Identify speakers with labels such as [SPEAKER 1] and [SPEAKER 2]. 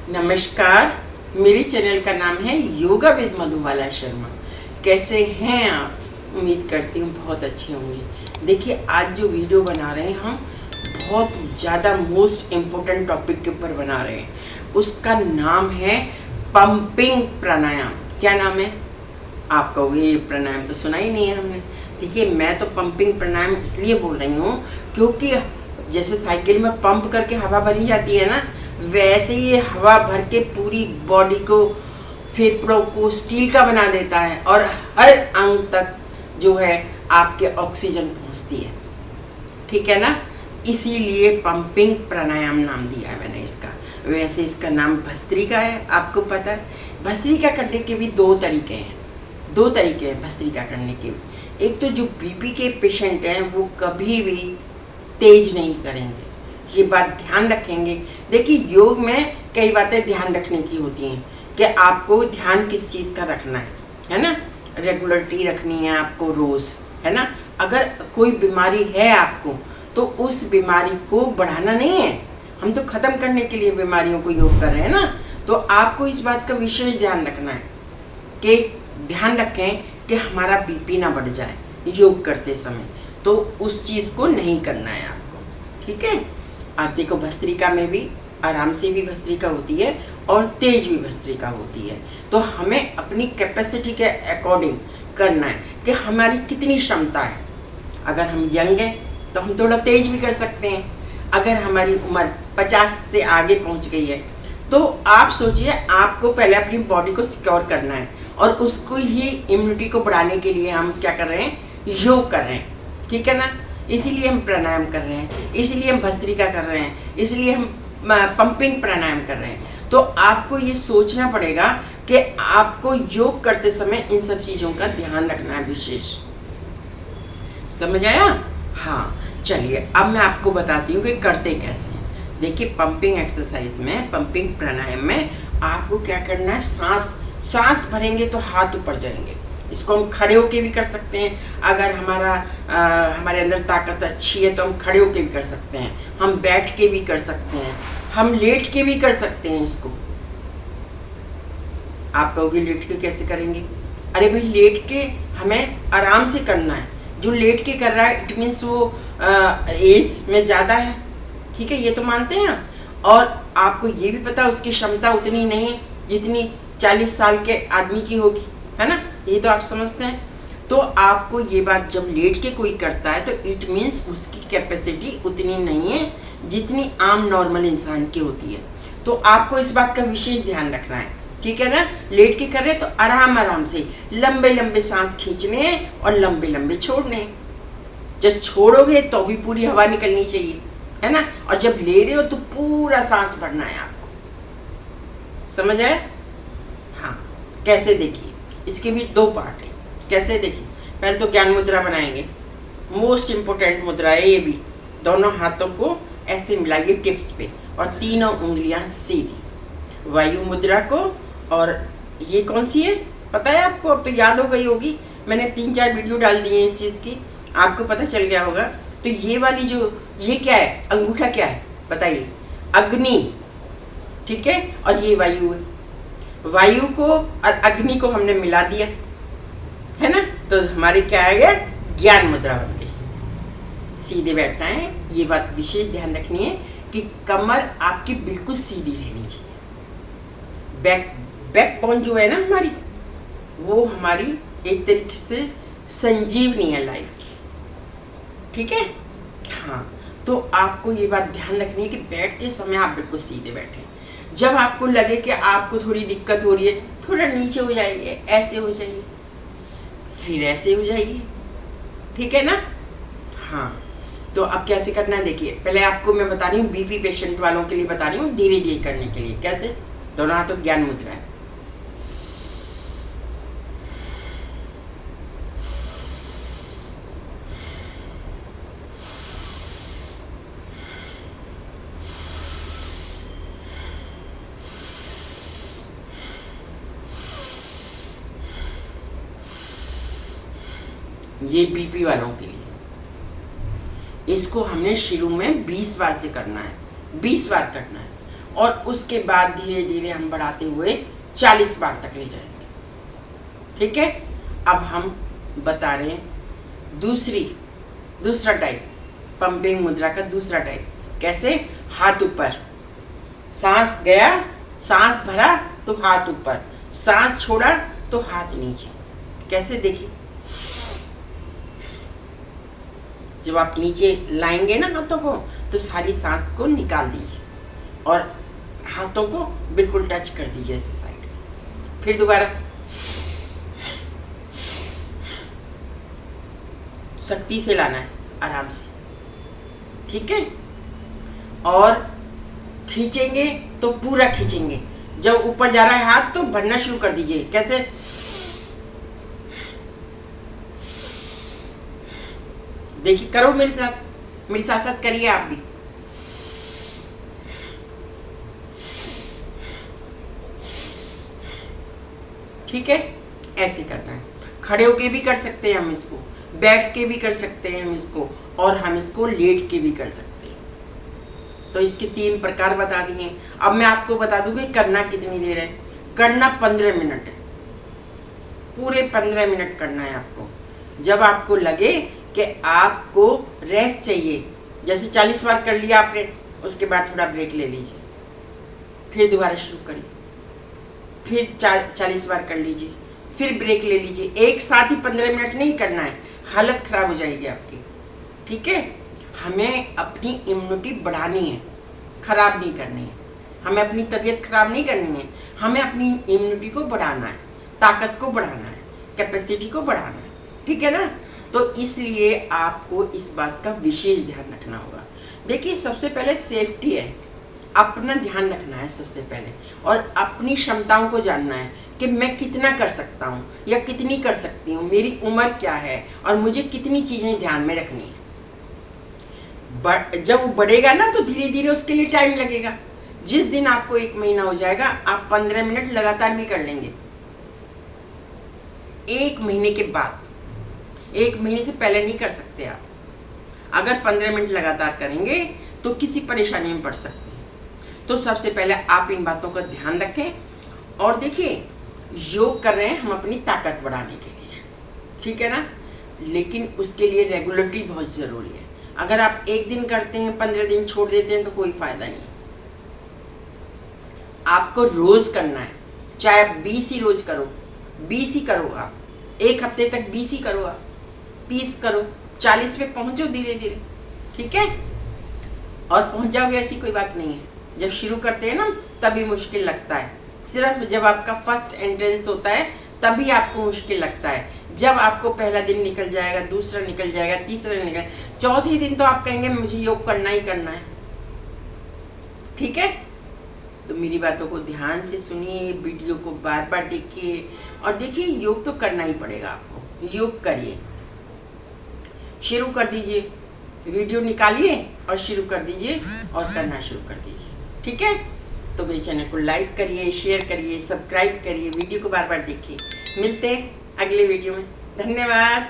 [SPEAKER 1] नमस्कार, मेरे चैनल का नाम है योगा विद मधुबाला शर्मा। कैसे हैं आप? उम्मीद करती हूँ बहुत अच्छे होंगे। देखिए, आज जो वीडियो बना रहे हैं हम बहुत ज़्यादा मोस्ट इम्पोर्टेंट टॉपिक के ऊपर बना रहे हैं। उसका नाम है पंपिंग प्राणायाम। क्या नाम है? आप कहोगे ये प्राणायाम तो सुना ही नहीं है हमने। देखिए, मैं तो पंपिंग प्राणायाम इसलिए बोल रही हूँ क्योंकि जैसे साइकिल में पंप करके हवा भरी जाती है ना, वैसे ही हवा भर के पूरी बॉडी को, फेफड़ों को स्टील का बना देता है और हर अंग तक जो है आपके ऑक्सीजन पहुंचती है। ठीक है ना? इसीलिए पंपिंग प्राणायाम नाम दिया है मैंने इसका। वैसे इसका नाम भस्त्रिका है, आपको पता है। भस्त्रिका करने के भी दो तरीके हैं भस्त्रिका करने के भी। एक तो जो बीपी के पेशेंट हैं वो कभी भी तेज नहीं करेंगे, ये बात ध्यान रखेंगे। देखिए, योग में कई बातें ध्यान रखने की होती हैं कि आपको ध्यान किस चीज़ का रखना है ना? रेगुलरिटी रखनी है आपको रोज़, है ना? अगर कोई बीमारी है आपको तो उस बीमारी को बढ़ाना नहीं है, हम तो ख़त्म करने के लिए बीमारियों को योग कर रहे हैं ना। तो आपको इस बात का विशेष ध्यान रखना है कि ध्यान रखें कि हमारा बीपी ना बढ़ जाए योग करते समय, तो उस चीज़ को नहीं करना है आपको। ठीक है? आप देखो, भस्त्रिका में भी आराम से भी भस्त्रिका होती है और तेज भी भस्त्रिका होती है। तो हमें अपनी कैपेसिटी के अकॉर्डिंग करना है कि हमारी कितनी क्षमता है। अगर हम यंग हैं तो हम थोड़ा तेज भी कर सकते हैं। अगर हमारी उम्र 50 से आगे पहुंच गई है तो आप सोचिए, आपको पहले अपनी बॉडी को सिक्योर करना है और उसको ही इम्यूनिटी को बढ़ाने के लिए हम क्या कर रहे हैं? योग कर रहे हैं। ठीक है ना? इसीलिए हम प्राणायाम कर रहे हैं, इसलिए हम भस्त्रिका कर रहे हैं, इसलिए हम पंपिंग प्राणायाम कर रहे हैं। तो आपको ये सोचना पड़ेगा कि आपको योग करते समय इन सब चीज़ों का ध्यान रखना है विशेष। समझ आया? हाँ, चलिए अब मैं आपको बताती हूँ कि करते कैसे हैं। देखिए, पंपिंग एक्सरसाइज में, पंपिंग प्राणायाम में आपको क्या करना है? सांस भरेंगे तो हाथ ऊपर जाएंगे। इसको हम खड़े होके भी कर सकते हैं। अगर हमारे अंदर ताकत अच्छी है तो हम खड़े होके भी कर सकते हैं, हम बैठ के भी कर सकते हैं, हम लेट के भी कर सकते हैं इसको। आप कहोगे लेट के कैसे करेंगे? अरे भाई, लेट के हमें आराम से करना है। जो लेट के कर रहा है इट मीन्स वो एज में ज़्यादा है। ठीक है, ये तो मानते हैं। और आपको ये भी पता उसकी क्षमता उतनी नहीं है जितनी 40 साल के आदमी की होगी, है ना? ये तो आप समझते हैं। तो आपको ये बात, जब लेट के कोई करता है तो इट मीन्स उसकी कैपेसिटी उतनी नहीं है जितनी आम नॉर्मल इंसान की होती है। तो आपको इस बात का विशेष ध्यान रखना है। ठीक है ना? लेट के कर रहे हैं तो आराम से लंबे लंबे सांस खींचने और लंबे लंबे छोड़ने। जब छोड़ोगे तो भी पूरी हवा निकलनी चाहिए, है ना? और जब ले रहे हो तो पूरा सांस भरना है आपको। समझ आए? हाँ, कैसे? देखिए, इसके भी दो पार्ट है। कैसे? देखिए, पहले तो ज्ञान मुद्रा बनाएंगे। मोस्ट इम्पोर्टेंट मुद्रा है ये भी। दोनों हाथों को ऐसे मिलाइए टिप्स पे और तीनों उंगलियां सीधी। वायु मुद्रा को, और ये कौन सी है पता है आपको? अब तो याद हो गई होगी, मैंने 3-4 वीडियो डाल दी है इस चीज़ की, आपको पता चल गया होगा। तो ये वाली जो, ये क्या है? अंगूठा क्या है बताइए? अग्नि। ठीक है? और ये वायु है। वायु को और अग्नि को हमने मिला दिया, है ना? तो हमारी क्या आ गया? ज्ञान मुद्रा बन गई। सीधे बैठना है। ये बात विशेष ध्यान रखनी है कि कमर आपकी बिल्कुल सीधी रहनी चाहिए। बैक बोन जो है ना हमारी, वो हमारी एक तरीके से संजीवनी है लाइफ की। ठीक है? हाँ, तो आपको ये बात ध्यान रखनी है कि बैठते समय आप बिल्कुल सीधे बैठें। जब आपको लगे कि आपको थोड़ी दिक्कत हो रही है, थोड़ा नीचे हो जाइए, ऐसे हो जाइए, फिर ऐसे हो जाइए। ठीक है ना? हाँ, तो अब कैसे करना है देखिए। पहले आपको मैं बता रही हूँ, बीपी पेशेंट वालों के लिए बता रही हूँ, धीरे धीरे करने के लिए। कैसे? दोनों हाथों ज्ञान मुद्रा है। ये बीपी वालों के लिए। इसको हमने शुरू में 20 बार से करना है, 20 बार करना है। और उसके बाद धीरे धीरे हम बढ़ाते हुए 40 बार तक ले जाएंगे। ठीक है, अब हम बता रहे हैं दूसरा टाइप, पंपिंग मुद्रा का दूसरा टाइप। कैसे? हाथ ऊपर, सांस गया, सांस भरा तो हाथ ऊपर, सांस छोड़ा तो हाथ नीचे। कैसे? देखिए, जब आप नीचे लाएंगे ना हाथों को, तो सारी सांस को निकाल दीजिए और हाथों को बिल्कुल टच कर दीजिए ऐसे साइड। फिर दोबारा शक्ति से लाना है, आराम से। ठीक है, और खींचेंगे तो पूरा खींचेंगे। जब ऊपर जा रहा है हाथ तो भरना शुरू कर दीजिए। कैसे? देखिए, करो मेरे साथ साथ करिए आप भी। ठीक है, ऐसे करना है। खड़े होके भी कर सकते हैं हम इसको, बैठ के भी कर सकते हैं हम इसको, और हम इसको लेट के भी कर सकते हैं। तो इसके 3 प्रकार बता दिए। अब मैं आपको बता दूंगी करना कितनी देर है। करना 15 मिनट है, पूरे 15 मिनट करना है आपको। जब आपको लगे कि आपको रेस्ट चाहिए, जैसे 40 बार कर लिया आपने, उसके बाद थोड़ा ब्रेक ले लीजिए, फिर दोबारा शुरू करिए, फिर 40 बार कर लीजिए, फिर ब्रेक ले लीजिए। एक साथ ही 15 मिनट नहीं करना है, हालत खराब हो जाएगी आपकी। ठीक है, हमें अपनी इम्यूनिटी बढ़ानी है, खराब नहीं करनी है। हमें अपनी तबीयत खराब नहीं करनी है, हमें अपनी इम्यूनिटी को बढ़ाना है, ताकत को बढ़ाना है, कैपेसिटी को बढ़ाना है। ठीक है ना? तो इसलिए आपको इस बात का विशेष ध्यान रखना होगा। देखिए, सबसे पहले सेफ्टी है, अपना ध्यान रखना है सबसे पहले, और अपनी क्षमताओं को जानना है कि मैं कितना कर सकता हूँ या कितनी कर सकती हूँ, मेरी उम्र क्या है और मुझे कितनी चीज़ें ध्यान में रखनी है। जब वो बढ़ेगा ना तो धीरे धीरे उसके लिए टाइम लगेगा। जिस दिन आपको 1 महीना हो जाएगा, आप 15 मिनट लगातार भी कर लेंगे। 1 महीने के बाद, 1 महीने से पहले नहीं कर सकते आप। अगर 15 मिनट लगातार करेंगे तो किसी परेशानी में पड़ सकते हैं। तो सबसे पहले आप इन बातों का ध्यान रखें। और देखिए, योग कर रहे हैं हम अपनी ताकत बढ़ाने के लिए, ठीक है ना, लेकिन उसके लिए रेगुलरिटी बहुत ज़रूरी है। अगर आप 1 दिन करते हैं, 15 दिन छोड़ देते हैं तो कोई फायदा नहीं। आपको रोज करना है, चाहे आप 20 ही रोज करो, 20 ही करो, आप 1 हफ्ते तक 20 ही करो, आप 30 करो, 40 पे पहुंचो धीरे धीरे। ठीक है, और पहुंच जाओगे, ऐसी कोई बात नहीं है। जब शुरू करते हैं ना तभी मुश्किल लगता है, सिर्फ जब आपका फर्स्ट एंट्रेंस होता है तभी आपको मुश्किल लगता है। जब आपको पहला दिन निकल जाएगा, दूसरा निकल जाएगा, तीसरा निकल, चौथे दिन तो आप कहेंगे मुझे योग करना ही करना है। ठीक है, तो मेरी बातों को ध्यान से सुनिए, वीडियो को बार बार देखिए, और देखिए योग तो करना ही पड़ेगा आपको। योग करिए, शुरू कर दीजिए, वीडियो निकालिए और शुरू कर दीजिए और करना शुरू कर दीजिए। ठीक है, तो मेरे चैनल को लाइक करिए, शेयर करिए, सब्सक्राइब करिए, वीडियो को बार बार देखिए। मिलते हैं अगले वीडियो में। धन्यवाद।